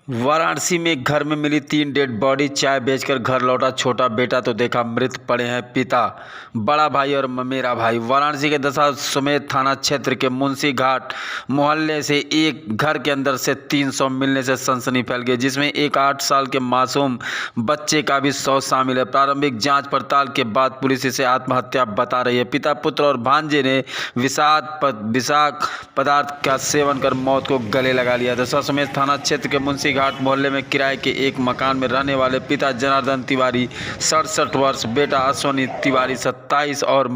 वाराणसी में घर में मिली 3 डेड बॉडी। चाय बेचकर घर लौटा छोटा बेटा तो देखा मृत पड़े हैं पिता, बड़ा भाई और ममेरा भाई। वाराणसी के दशाश्वमेध थाना क्षेत्र के मुंशी घाट मोहल्ले से एक घर के अंदर से 300 मिलने से सनसनी फैल गई, जिसमें एक 8 साल के मासूम बच्चे का भी शव शामिल है। प्रारंभिक जांच पड़ताल के बाद पुलिस इसे आत्महत्या बता रही है। पिता, पुत्र और भांजे ने विषाक्त पदार्थ का सेवन कर मौत को गले लगा लिया। दशाश्वमेध थाना क्षेत्र के मुंशी घाट मोहल्ले में किराए के एक मकान में रहने वाले पिता जनार्दन तिवारी 67 वर्ष, बेटा अश्वनी तिवारी 27 और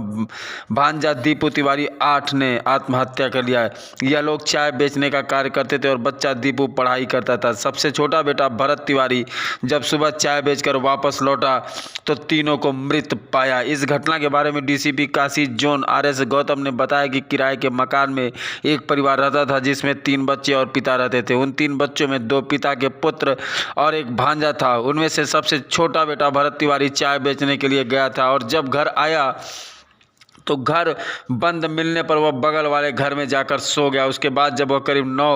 भांजा दीपू तिवारी 8 ने आत्महत्या कर लिया है। यह लोग चाय बेचने का कार्य करते थे और बच्चा दीपू पढ़ाई करता था। सबसे छोटा बेटा भरत तिवारी जब सुबह चाय बेचकर वापस लौटा तो तीनों को मृत पाया। इस घटना के बारे में DCP Kashi zone RS Gautam ने बताया कि किराए के मकान में एक परिवार रहता था, जिसमें 3 बच्चे और पिता रहते थे। उन 3 बच्चों में 2 पिता के पुत्र और एक भांजा था। उनमें से सबसे छोटा बेटा भरत तिवारी चाय बेचने के लिए गया था और जब घर आया तो घर बंद मिलने पर वह बगल वाले घर में जाकर सो गया। उसके बाद जब वह करीब 9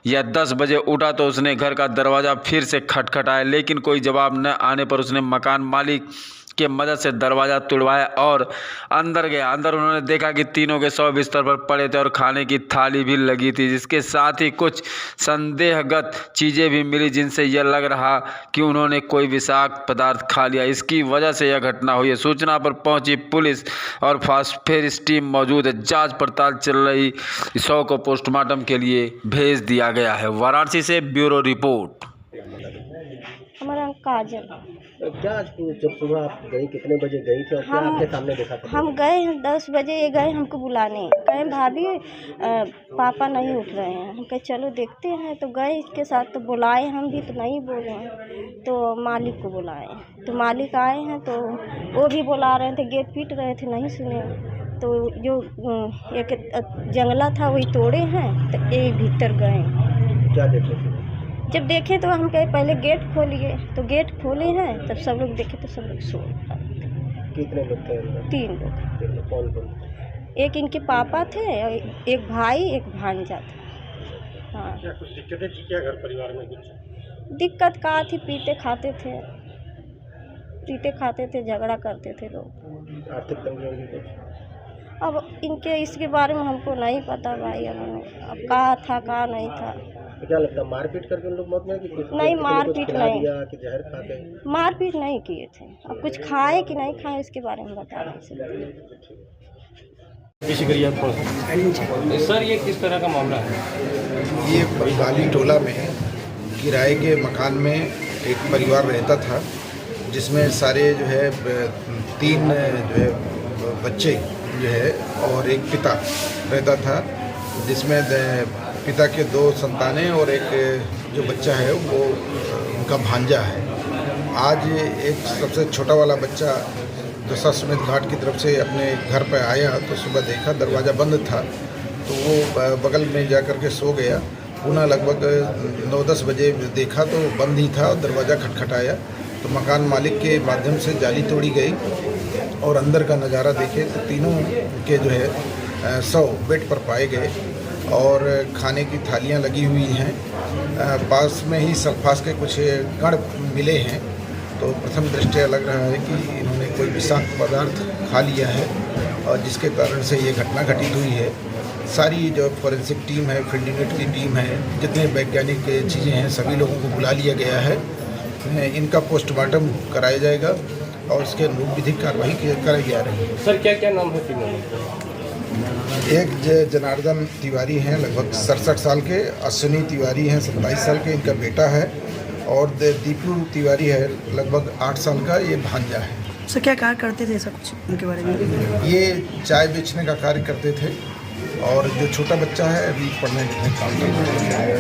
या 10 बजे उठा तो उसने घर का दरवाज़ा फिर से खटखटाया, लेकिन कोई जवाब न आने पर उसने मकान मालिक के मदद से दरवाज़ा तोड़वाया और अंदर गया। अंदर उन्होंने देखा कि तीनों के शव बिस्तर पर पड़े थे और खाने की थाली भी लगी थी, जिसके साथ ही कुछ संदेहगत चीज़ें भी मिली, जिनसे यह लग रहा कि उन्होंने कोई विषाक्त पदार्थ खा लिया। इसकी वजह से यह घटना हुई है। सूचना पर पहुंची पुलिस और फास्फेरिस टीम मौजूद है। जांच पड़ताल चल रही। शव को पोस्टमार्टम के लिए भेज दिया गया है। वाराणसी से ब्यूरो रिपोर्ट। हमारा काजल। क्या आज जब सुबह आप गई कितने बजे गई थी और क्या आपके सामने देखा था? हम गए हैं 10 बजे, ये गए हमको बुलाने, कहें भाभी पापा नहीं उठ रहे हैं। हम कहे चलो देखते हैं, तो गए इसके साथ, तो बुलाए हम भी तो नहीं बोले हैं, तो मालिक को बुलाए तो मालिक आए हैं, तो वो भी बुला रहे थे, गेट पीट रहे थे, नहीं सुने। तो जो एक जंगला था वही तोड़े हैं, तो ये भीतर गए। क्या देखे थे? जब देखे तो हम कहे पहले गेट खोलिए, तो गेट खोले हैं, तब सब लोग देखे तो सब लोग सो गए। कितने लोग थे? 3 लोग। कौन कौन? एक इनके पापा थे और एक भाई, एक भांजा था। हाँ। क्या कुछ दिक्कतें थी क्या घर परिवार में? कुछ दिक्कत का थी, पीते खाते थे, झगड़ा करते थे लोग। आर्थिक तंगी होगी कुछ? अब इनके इसके बारे में हमको नहीं पता भाई, अब कहा था कहा नहीं था। तो क्या लगता है मारपीट करके उन लोग मौत में? नहीं, मारपीट नहीं, कि जहर खा गए? मारपीट नहीं किए थे। अब कुछ खाए कि नहीं खाए इसके बारे में बता नहीं सकते। सर, ये किस तरह का मामला है? ये बाली टोला में किराए के मकान में एक परिवार रहता था, जिसमें सारे जो है 3 जो है बच्चे जो है और एक पिता रहता था, जिसमें पिता के 2 संतानें और एक जो बच्चा है वो उनका भांजा है। आज एक सबसे छोटा वाला बच्चा दशाश्वमेध घाट की तरफ से अपने घर पर आया तो सुबह देखा दरवाज़ा बंद था, तो वो बगल में जा कर के सो गया। पुनः लगभग 9-10 बजे देखा तो बंद ही था और दरवाज़ा खटखटाया, तो मकान मालिक के माध्यम से जाली तोड़ी गई और अंदर का नज़ारा देखे तो तीनों के जो है शव बेड पर पाए गए और खाने की थालियां लगी हुई हैं। पास में ही सल्फास के कुछ कण मिले हैं, तो प्रथम दृष्टया लग रहा है कि इन्होंने कोई विषाक्त पदार्थ खा लिया है और जिसके कारण से ये घटना घटित हुई है। सारी जो फॉरेंसिक टीम है, फील्ड यूनिट की टीम है, जितने वैज्ञानिक चीज़ें हैं, सभी लोगों को बुला लिया गया है। इनका पोस्टमार्टम कराया जाएगा और उसके अनुरूप विधिक कार्रवाई कराई जा रही है। सर, क्या क्या नाम है तीनों? एक जनार्दन तिवारी हैं लगभग 67 साल के, अश्विनी तिवारी हैं 27 साल के, इनका बेटा है, और दीपू तिवारी है लगभग 8 साल का, ये भांजा है। सर, क्या कार्य करते थे, ऐसा कुछ उनके बारे में? ये चाय बेचने का कार्य करते थे और जो छोटा बच्चा है अभी पढ़ने लिखने का काम करता है।